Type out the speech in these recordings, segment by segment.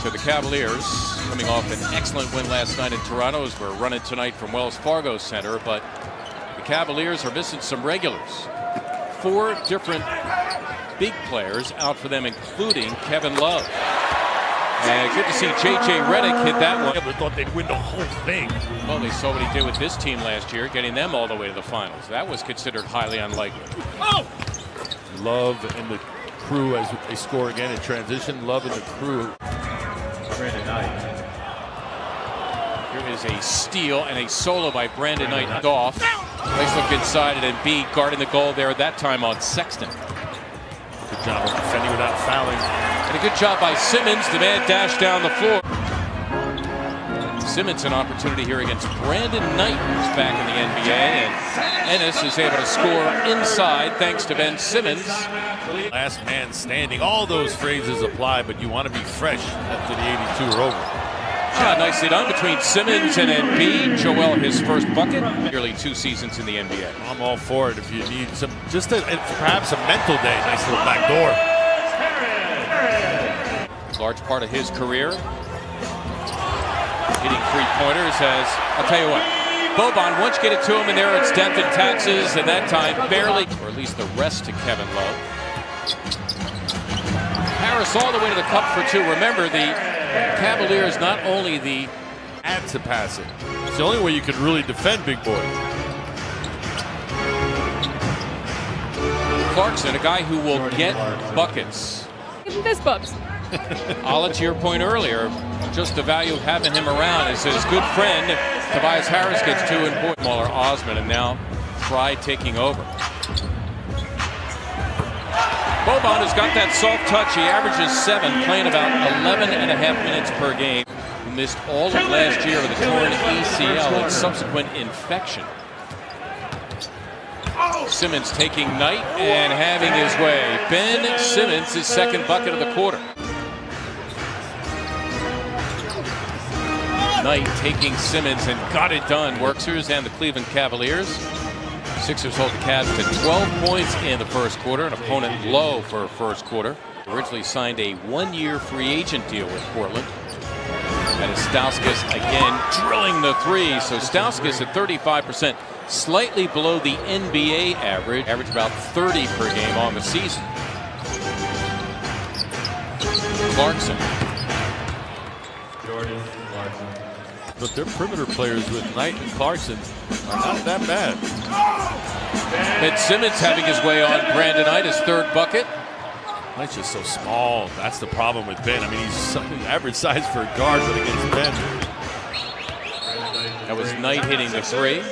to the Cavaliers, coming off an excellent win last night in Toronto, as we're running tonight from Wells Fargo Center. But the Cavaliers are missing some regulars. 4 different big players out for them, including Kevin Love. And good to see J.J. Redick hit that one. Never thought they'd win the whole thing. Well, they saw what he did with this team last year, getting them all the way to the finals. That was considered highly unlikely. Oh! Love and the crew as they score again in transition. Love and the crew. Brandon Knight. Here is a steal and a solo by Brandon Knight off. Nice look inside, and Embiid guarding the goal there, that time on Sexton. Good job of defending without fouling. And a good job by Simmons. The man dashed down the floor. Simmons an opportunity here against Brandon Knight, who's back in the NBA. And Ennis is able to score inside thanks to Ben Simmons. Last man standing. All those phrases apply, but you want to be fresh after the 82 are over. Yeah, nicely done between Simmons and Embiid. Joel, his first bucket. Nearly 2 seasons in the NBA. I'm all for it if you need some, just perhaps a mental day. Nice little back door. Large part of his career. Hitting 3-pointers as, I'll tell you what, Boban, once you get it to him in there, it's death and taxes, and that time barely, or at least the rest to Kevin Love. Harris all the way to the cup for 2. Remember, the Cavaliers not only the add to pass it. It's the only way you could really defend big boy. Clarkson, a guy who will get buckets. Give him fist bumps. Ala, to your point earlier, just the value of having him around as his good friend Tobias Harris gets 2 important. Smaller Osman, and now Fry taking over. Boban has got that soft touch. He averages 7, playing about 11 and a half minutes per game. He missed all of last year with a torn ACL and subsequent infection. Simmons taking Knight and having his way. Ben Simmons, his 2nd bucket of the quarter. Knight taking Simmons and got it done. Worksers and the Cleveland Cavaliers. Sixers hold the Cavs to 12 points in the first quarter, an opponent low for a first quarter. Originally signed a 1-year free agent deal with Portland. And Stauskas again drilling the 3. So Stauskas at 35%, slightly below the NBA average. Average about 30 per game on the season. Clarkson. But their perimeter players with Knight and Clarkson are not that bad. Ben Simmons having his way on Brandon Knight, his 3rd bucket. Knight's just so small. That's the problem with Ben. I mean, he's average size for a guard, but against Ben. That was Knight hitting the 3.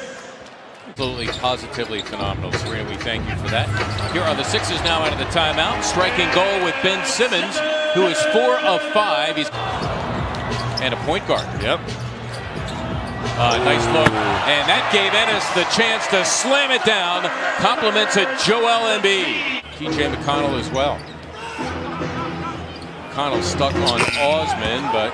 Absolutely, positively phenomenal. Serena, we thank you for that. Here are the Sixers now out of the timeout. Striking goal with Ben Simmons, who is 4 of 5. He's and a point guard. Yep. Nice look, and that gave Ennis the chance to slam it down. Compliments to Joel Embiid. TJ McConnell as well. McConnell stuck on Osman, but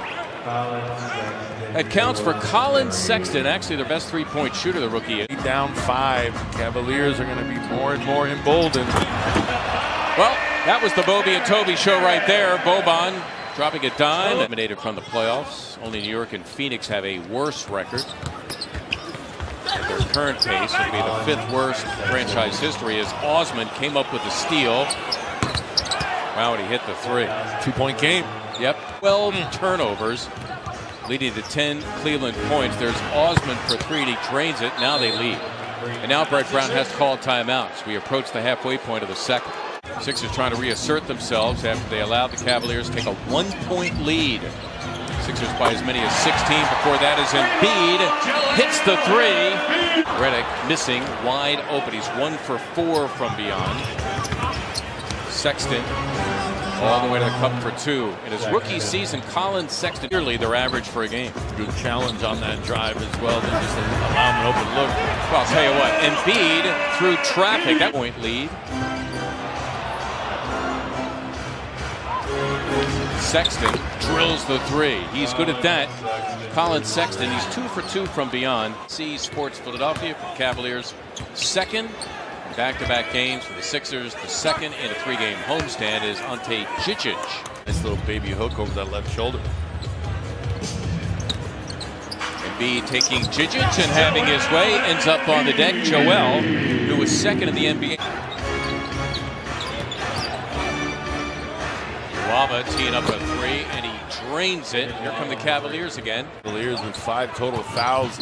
that counts for Colin Sexton, actually their best 3-point shooter, the rookie. Down 5. Cavaliers are going to be more and more emboldened. Well, that was the Bobby and Toby show right there. Boban dropping a dime. Eliminated from the playoffs. Only New York and Phoenix have a worse record. At their current pace would be the 5th worst in franchise history as Osman came up with a steal. Wow, and he hit the 3. 2-point game. Yep. 12 turnovers, leading to 10 Cleveland points. There's Osman for 3, and he drains it. Now they lead. And now Brett Brown has to call timeouts. We approach the halfway point of the 2nd. Sixers trying to reassert themselves after they allowed the Cavaliers to take a 1-point lead. Sixers by as many as 16. Before that is Embiid. Hits the 3. Redick missing, wide open. He's 1 for 4 from beyond. Sexton all the way to the cup for 2. In his rookie season, Colin Sexton nearly their average for a game. Good challenge on that drive as well. Than just allow him an open look. Well, I'll tell you what, Embiid through traffic. That point lead. Sexton drills the 3. He's good at that. Colin Sexton, he's 2 for 2 from beyond. C Sports Philadelphia for Cavaliers. 2nd back-to-back games for the Sixers. The 2nd in a 3-game homestand is Ante Cicic. Nice little baby hook over that left shoulder. Embiid taking Jijic and having his way, ends up on the deck. Joel, who was second in the NBA. Waba teeing up a three, and he drains it. Here come the Cavaliers again. Cavaliers with 5 total fouls.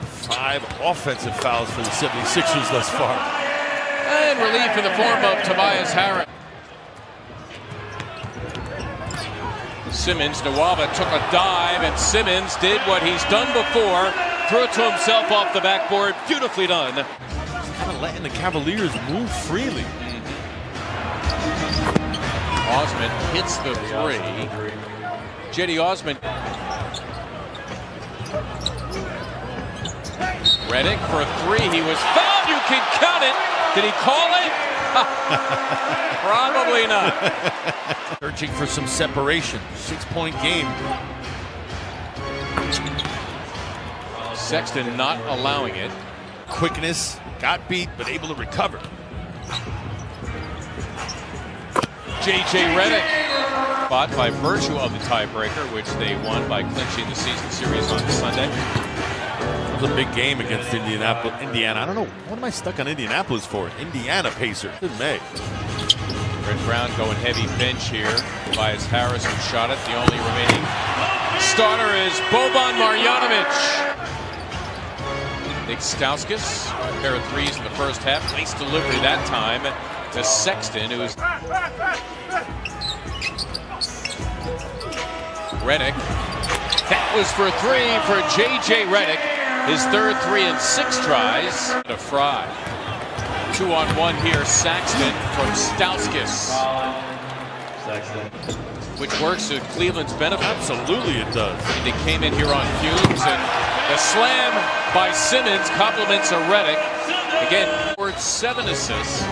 5 offensive fouls for the 76ers thus far. And relief in the form of Tobias Harris. Simmons, Nwaba took a dive, and Simmons did what he's done before. Threw it to himself off the backboard. Beautifully done. Just kind of letting the Cavaliers move freely. Osman hits the three. Jetty Osman. Redick for a three. He was fouled. You can count it. Did he call it? Probably not. Searching for some separation. 6-point game. Sexton not allowing it. Quickness, got beat, but able to recover. J.J. Redick. Spot by virtue of the tiebreaker, which they won by clinching the season series on Sunday. It was a big game against Indiana. I don't know, what am I stuck on Indianapolis for? Indiana Pacers in May. Brett Brown going heavy bench here. Tobias Harris who shot it. The only remaining starter is Boban Marjanovic. Nick Stauskas, a pair of threes in the first half. Nice delivery that time to Sexton, who's Redick. That was for three for J.J. Redick. His third 3 in 6 tries. To Fry. 2-on-1 here. Saxton from Stauskas. Which works to Cleveland's benefit. Absolutely it does. And they came in here on fumes, and the slam by Simmons compliments a Redick. Again, scored 7 assists.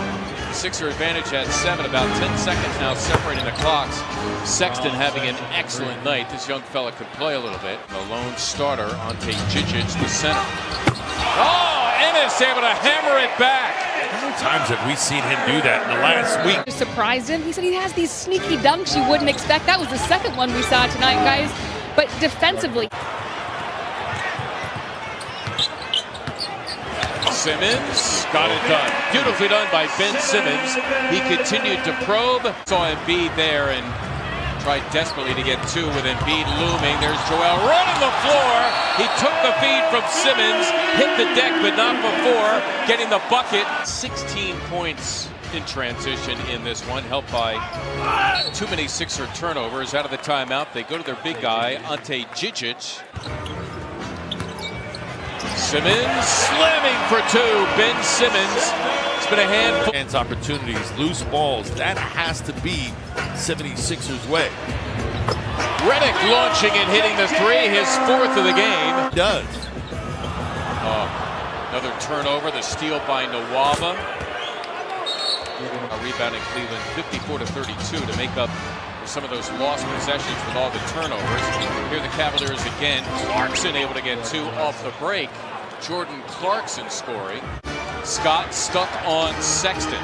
Sixer advantage at 7, about 10 seconds now separating the clocks. Sexton having an excellent night. This young fella could play a little bit. The lone starter, Ante Jijic, the center. Oh, Ennis able to hammer it back. How many times have we seen him do that in the last week? Surprised him. He said he has these sneaky dunks you wouldn't expect. That was the second one we saw tonight, guys. But defensively. Simmons got it done. Beautifully done by Ben Simmons. He continued to probe. Saw Embiid there and tried desperately to get 2 with Embiid looming. There's Joel running the floor. He took the feed from Simmons, hit the deck, but not before getting the bucket. 16 points in transition in this one, helped by too many Sixer turnovers. Out of the timeout, they go to their big guy, Ante Jijic. Simmons slamming for 2. Ben Simmons. It's been a handful. Hands opportunities, loose balls. That has to be 76ers way. Redick launching and hitting the 3, his 4th of the game. Does. Another turnover, the steal by Nwaba. Rebounding Cleveland 54-32 to make up for some of those lost possessions with all the turnovers. Here the Cavaliers again. Clarkson able to get 2 off the break. Jordan Clarkson scoring. Scott stuck on Sexton,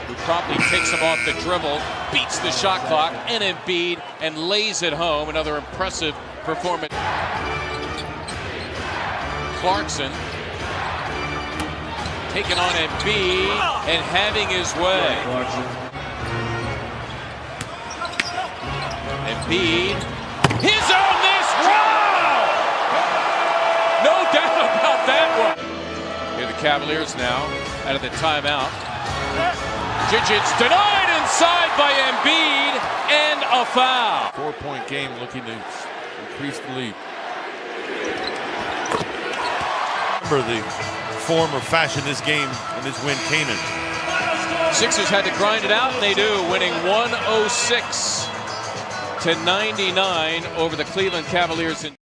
who promptly takes him off the dribble, beats the shot clock, and Embiid, and lays it home. Another impressive performance. Clarkson taking on Embiid and having his way. Embiid, his own this wow! No doubt about that one. Here the Cavaliers now out of the timeout. Jijic denied inside by Embiid and a foul. 4-point game looking to increase the lead. Remember the form or fashion this game and this win came in. Sixers had to grind it out, and they do, winning 106-99 over the Cleveland Cavaliers.